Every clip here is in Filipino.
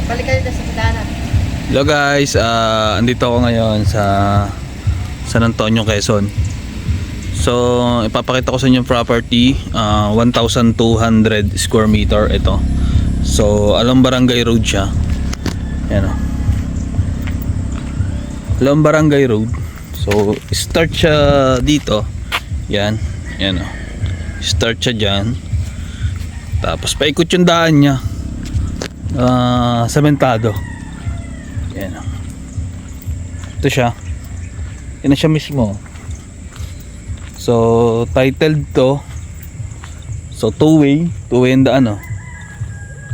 Balik kayo sa Kitana. Hello guys, andito ako ngayon sa San Antonio, Quezon. So, ipapakita ko sa inyo yung property, 1,200 square meter ito. So, Along Barangay Road siya. Yan o. Along Barangay Road. So, start siya dito. Yan, yan o. Start siya dyan. Tapos paikot yung daan niya. Sementado. Yan. Ito siya. Yan na siya mismo. So titled to. So two-way ang daan, oh.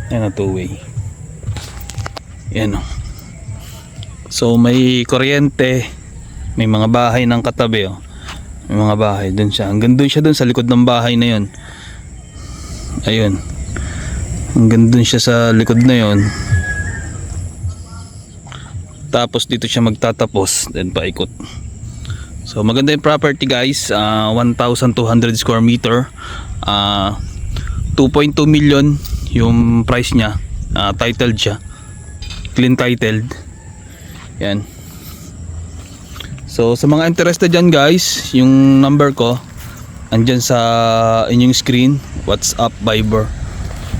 Yan, two-way. Yan, oh. So may kuryente, may mga bahay ng katabi, oh. May mga bahay dun siya. Hanggang dun siya, dun sa likod ng bahay na yun. Ayun. Hanggang dun siya sa likod na yun. Tapos dito siya magtatapos, then paikot. So maganda yung property guys, 1,200 square meter, 2.2 million yung price niya. Titled siya, clean titled. Yan. So sa mga interested dyan guys, yung number ko andyan sa inyong screen, WhatsApp, Viber.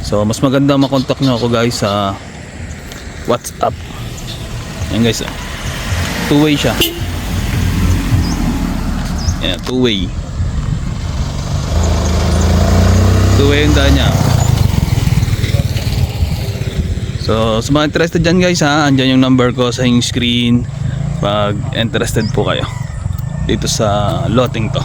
So mas maganda makontak nyo ako guys sa WhatsApp. Yan guys, two-way siya. Yan, two-way. Two-way yung daan niya. So sa mga interested dyan guys ha, andyan yung number ko sa inyong screen pag interested po kayo dito sa loteng to.